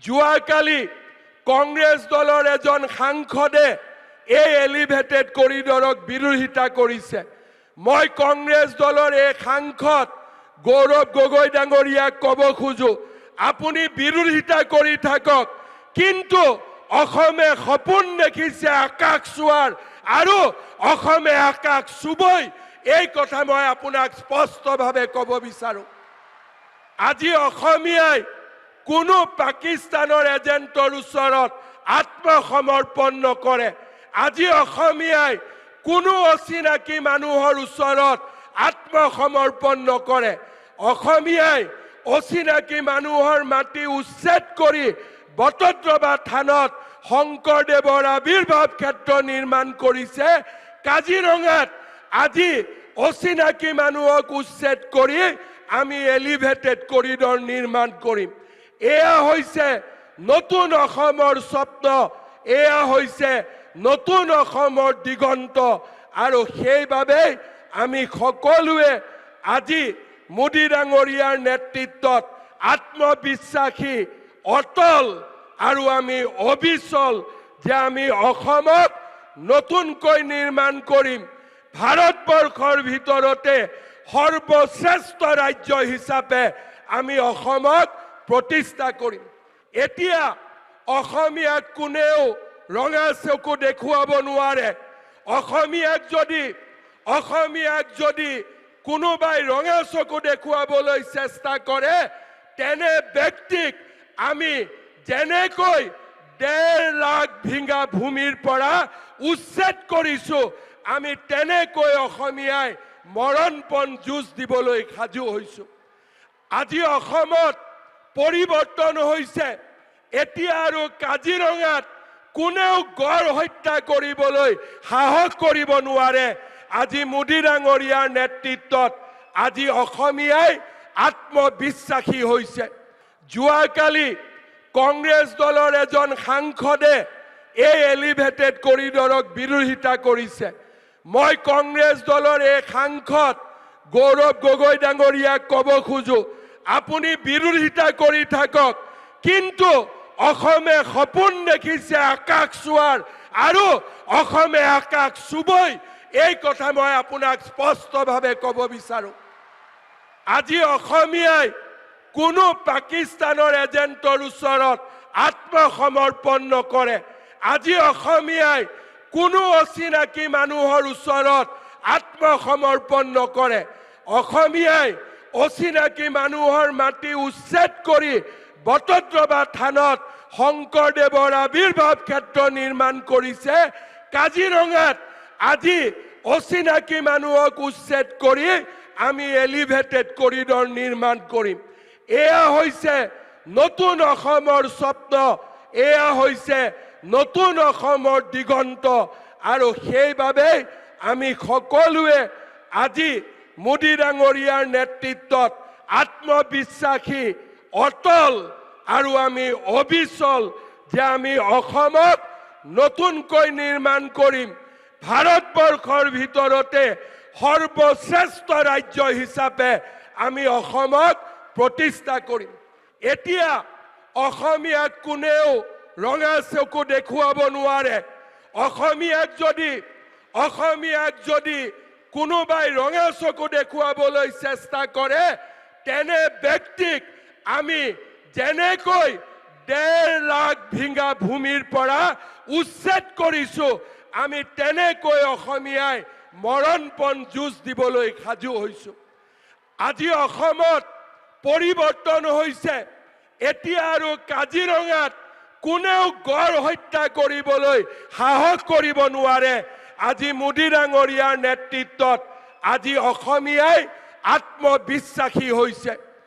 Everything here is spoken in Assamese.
যোৱাকালি কংগ্ৰেছ দলৰ এজন সাংসদে এই এলিভেটেড কৰিডৰক বিৰোধিতা কৰিছে। মই কংগ্ৰেছ দলৰ এই সাংসদ গৌৰৱ গগৈ ডাঙৰীয়াক ক'ব খোজো, আপুনি বিৰোধিতা কৰি থাকক, কিন্তু অসমে সপোন দেখিছে আকাশ চোৱাৰ আৰু অসমে আকাশ চুবই, এই কথা মই আপোনাক স্পষ্টভাৱে ক'ব বিচাৰো। আজি অসমীয়াই কোনো পাকিস্তানৰ এজেণ্টৰ ওচৰত আত্মসমৰ্পণ নকৰে। আজি অসমীয়াই কোনো অচিনাকি মানুহৰ ওচৰত আত্মসমৰ্পণ নকৰে। অসমীয়াই অচিনাকি মানুহৰ মাটি উচ্ছেদ কৰি বটদ্ৰৱা থানত শংকৰদেৱৰ আবিৰ্ভাৱ ক্ষেত্ৰ নিৰ্মাণ কৰিছে। কাজিৰঙাত আজি অচিনাকি মানুহক উচ্ছেদ কৰি আমি এলিভেটেড কৰিডৰ নিৰ্মাণ কৰিম। এয়া হৈছে নতুন অসমৰ স্বপ্ন, এয়া হৈছে নতুন অসমৰ দিগন্ত, আৰু সেইবাবে আমি সকলোৱে আজি মোদী ডাঙৰীয়াৰ নেতৃত্বত আত্মবিশ্বাসী, অটল আৰু আমি অবিচল যে আমি অসমক নতুনকৈ নিৰ্মাণ কৰিম। ভাৰতবৰ্ষৰ ভিতৰতে সৰ্বশ্ৰেষ্ঠ ৰাজ্য হিচাপে আমি অসমক প্ৰতিষ্ঠা কৰিম। এতিয়া অসমীয়াক কোনেও ৰঙা চকু দেখুৱাব নোৱাৰে। অসমীয়াক যদি কোনোবাই ৰঙা চকু দেখুৱাবলৈ চেষ্টা কৰে, তেনে ব্যক্তিক আমি যেনেকৈ 1.5 লাখ বিঘা ভূমিৰ পৰা উচ্ছেদ কৰিছো, আমি তেনেকৈ অসমীয়াই মৰণপণ যুঁজ দিবলৈ সাজু হৈছো। আজি অসমত পৰিৱৰ্তন হৈছে। এতিয়া আৰু কাজিৰঙাত কোনেও গড় হত্যা কৰিবলৈ সাহস কৰিব নোৱাৰে। আজি মোদী ডাঙৰীয়াৰ নেতৃত্বত আজি অসমীয়াই আত্মবিশ্বাসী হৈছে। যোৱাকালি কংগ্ৰেছ দলৰ এজন সাংসদে এই এলিভেটেড কৰিডৰক বিৰোধিতা কৰিছে। মই কংগ্ৰেছ দলৰ এই সাংসদ গৌৰৱ গগৈ ডাঙৰীয়াক ক'ব খোজো, আপুনি বিৰোধিতা কৰি থাকক, কিন্তু অসমে সপোন দেখিছে আকাশ চোৱাৰ আৰু অসমে আকাশ চুবই, এই কথা মই আপোনাক স্পষ্টভাৱে ক'ব বিচাৰো। আজি অসমীয়াই কোনো পাকিস্তানৰ এজেণ্টৰ ওচৰত আত্মসমৰ্পণ নকৰে। আজি অসমীয়াই কোনো অচিনাকি মানুহৰ ওচৰত আত্মসমৰ্পণ নকৰে। অসমীয়াই অচিনাকি মানুহৰ মাটি উচ্ছেদ কৰি বটদ্ৰৱা থানত শংকৰদেৱৰ আবিৰ্ভাৱ ক্ষেত্ৰ নিৰ্মাণ কৰিছে। কাজিৰঙাত আজি অচিনাকি মানুহক উচ্ছেদ কৰি আমি এলিভেটেড কৰিডৰ নিৰ্মাণ কৰিম। এয়া হৈছে নতুন অসমৰ স্বপ্ন, এয়া হৈছে নতুন অসমৰ দিগন্ত, আৰু সেইবাবে আমি সকলোৱে আজি মোদী ডাঙৰীয়াৰ নেতৃত্বত আত্মবিশ্বাসী, অটল আৰু আমি অবিচল যে আমি অসমক নতুনকৈ নিৰ্মাণ কৰিম। ভাৰতবৰ্ষৰ ভিতৰতে সৰ্বশ্ৰেষ্ঠ ৰাজ্য হিচাপে আমি অসমক প্ৰতিষ্ঠা কৰিম। এতিয়া অসমীয়াক কোনেও ৰঙা চকু দেখুৱাব নোৱাৰে। অসমীয়াক যদি কোনোবাই ৰঙা চকু দেখুৱাবলৈ চেষ্টা কৰে, তেনে ব্যক্তিক আমি যেনেকৈ 1.5 লাখ বিঘা ভূমিৰ পৰা উচ্ছেদ কৰিছো, আমি তেনেকৈ অসমীয়াই মৰণপণ যুঁজ দিবলৈ সাজু হৈছো। আজি অসমত পৰিৱৰ্তন হৈছে। এতিয়া আৰু কাজিৰঙাত কোনেও গড় হত্যা কৰিবলৈ সাহস কৰিব নোৱাৰে। আজি মোদী ডাঙৰীয়াৰ নেতৃত্বত আজি অসমীয়াই আত্মবিশ্বাসী হৈছে।